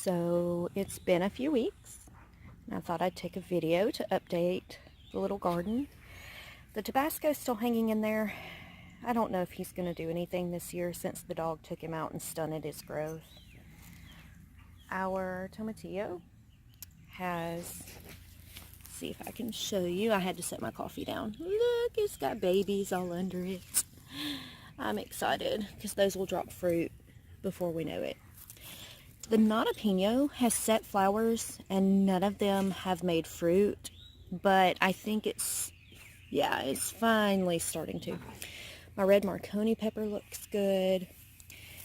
So it's been a few weeks, and I thought I'd take a video to update the little garden. The Tabasco's still hanging in there. I don't know if he's going to do anything this year since the dog took him out and stunted his growth. Our tomatillo has, see if I can show you, I had to set my coffee down. Look, it's got babies all under it. I'm excited because those will drop fruit before we know it. The Nana Pino has set flowers and none of them have made fruit, but I think it's finally starting to. My red Marconi pepper looks good.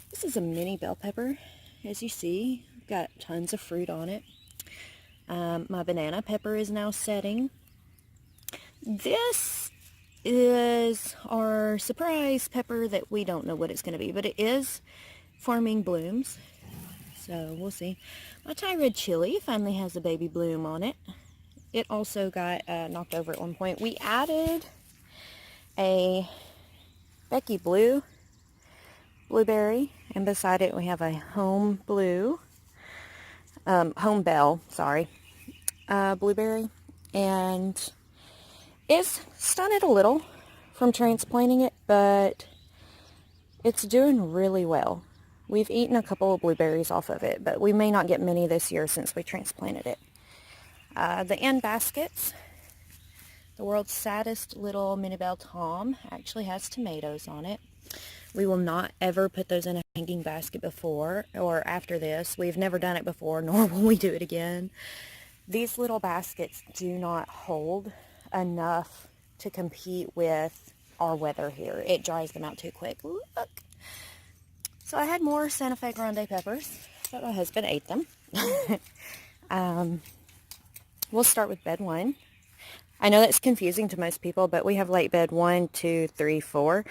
This is a mini bell pepper, as you see. Got tons of fruit on it. My banana pepper is now setting. This is our surprise pepper that we don't know what it's going to be, but it is forming blooms. So we'll see. My Thai red chili finally has a baby bloom on it. It also got knocked over at one point. We added a Becky Blue blueberry, and beside it we have a Home Blue, Home Bell, sorry, blueberry, and it's stunted a little from transplanting it, but it's doing really well. We've eaten a couple of blueberries off of it, but we may not get many this year since we transplanted it. The end baskets, the world's saddest little mini bell Tom, actually has tomatoes on it. We will not ever put those in a hanging basket before or after this. We've never done it before, nor will we do it again. These little baskets do not hold enough to compete with our weather here. It dries them out too quick. Look. So I had more Santa Fe Grande peppers, but my husband ate them. We'll start with bed 1. I know that's confusing to most people, but we have late bed 1, 2, 3, 4.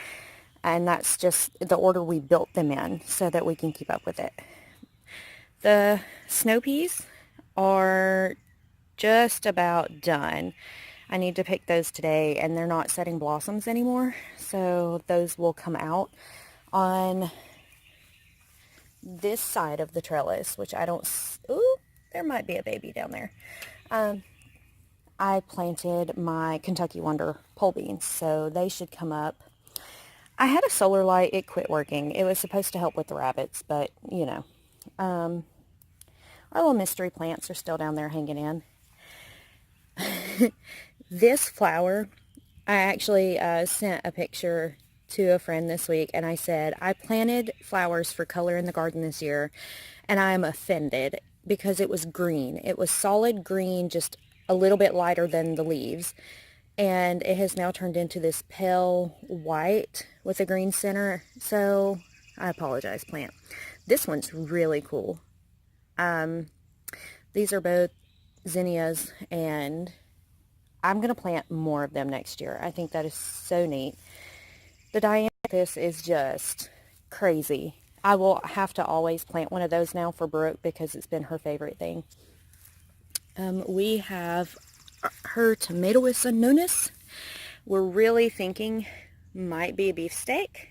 And that's just the order we built them in so that we can keep up with it. The snow peas are just about done. I need to pick those today, and they're not setting blossoms anymore. So those will come out on this side of the trellis, which I don't, ooh, there might be a baby down there. I planted my Kentucky Wonder pole beans, so they should come up. I had a solar light, it quit working. It was supposed to help with the rabbits, but you know. Our little mystery plants are still down there hanging in. This flower, I actually sent a picture to a friend this week, and I said, I planted flowers for color in the garden this year, and I am offended because it was green. It was solid green, just a little bit lighter than the leaves, and it has now turned into this pale white with a green center, so I apologize, plant. This one's really cool. These are both zinnias, and I'm going to plant more of them next year. I think that is so neat. The Dianthus is just crazy. I will have to always plant one of those now for Brooke because it's been her favorite thing. We have her Tomatoes Unknownus. We're really thinking might be a beefsteak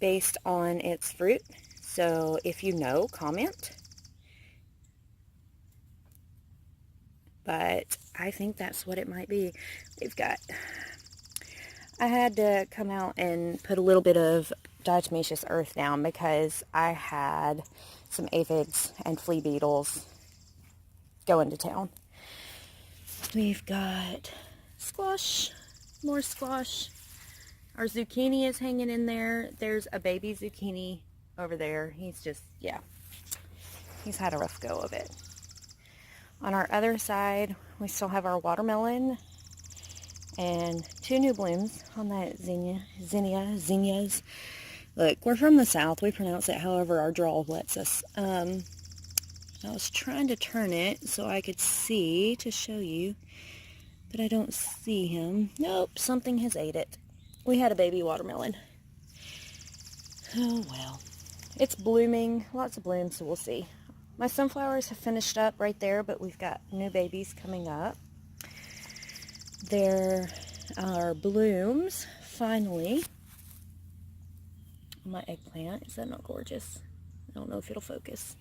based on its fruit. So if you know, comment. But I think that's what it might be. I had to come out and put a little bit of diatomaceous earth down because I had some aphids and flea beetles going to town. We've got squash, more squash. Our zucchini is hanging in there. There's a baby zucchini over there. He's just, yeah, he's had a rough go of it. On our other side, we still have our watermelon and 2 new blooms on that zinnias. Look, we're from the South. We pronounce it however our drawl lets us. I was trying to turn it so I could see to show you, but I don't see him. Nope, something has ate it. We had a baby watermelon. Oh well. It's blooming, lots of blooms, so we'll see. My sunflowers have finished up right there, but we've got new babies coming up. There are blooms, finally. My eggplant, is that not gorgeous? I don't know if it'll focus.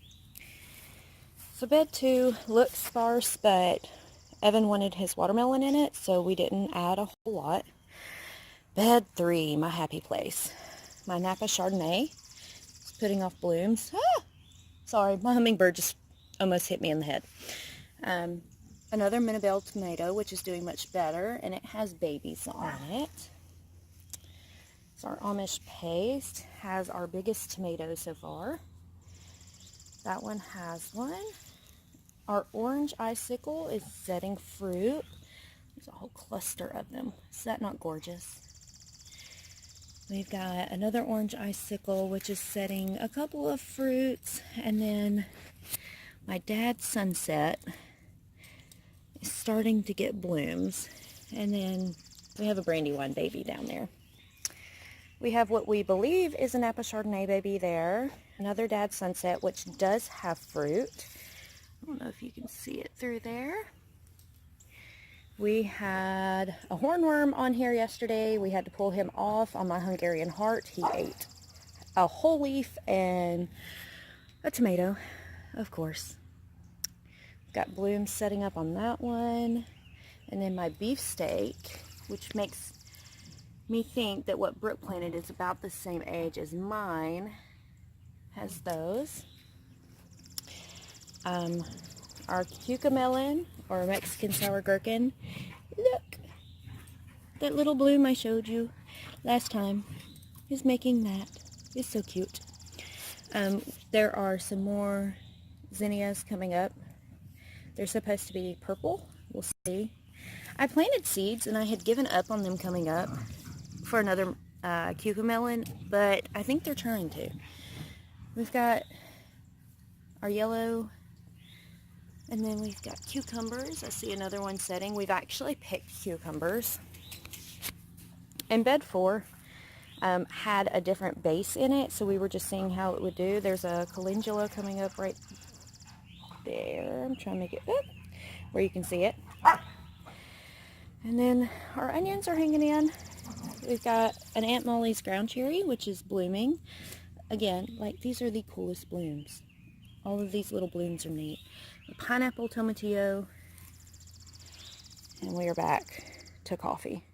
So bed 2 looks sparse, but Evan wanted his watermelon in it, so we didn't add a whole lot. Bed 3, my happy place. My Napa Chardonnay is putting off blooms. Ah! Sorry, my hummingbird just almost hit me in the head. Another Minabelle tomato, which is doing much better, and it has babies on it. So our Amish paste has our biggest tomato so far. That one has one. Our orange icicle is setting fruit. There's a whole cluster of them. Is that not gorgeous? We've got another orange icicle, which is setting a couple of fruits. And then my dad's sunset is starting to get blooms. And then we have a Brandywine baby down there. We have what we believe is a Napa Chardonnay baby there. Another dad's sunset, which does have fruit. I don't know if you can see it through there. We had a hornworm on here yesterday. We had to pull him off on my Hungarian heart. He ate a whole leaf and a tomato, of course. Got blooms setting up on that one. And then my beefsteak, which makes me think that what Brooke planted is about the same age as mine, has those. Our cucamelon, or Mexican sour gherkin, look, that little bloom I showed you last time is making that. It's so cute. There are some more zinnias coming up. They're supposed to be purple. We'll see. I planted seeds and I had given up on them coming up for another cucamelon, but I think they're trying to. We've got our yellow, and then we've got cucumbers. I see another one setting. We've actually picked cucumbers. And bed 4 had a different base in it, so we were just seeing how it would do. There's a calendula coming up right there. I'm trying to make it up where you can see it. And then our onions are hanging in. We've got an Aunt Molly's ground cherry, which is blooming. Again, like, these are the coolest blooms. All of these little blooms are neat. A pineapple tomatillo. And we are back to coffee.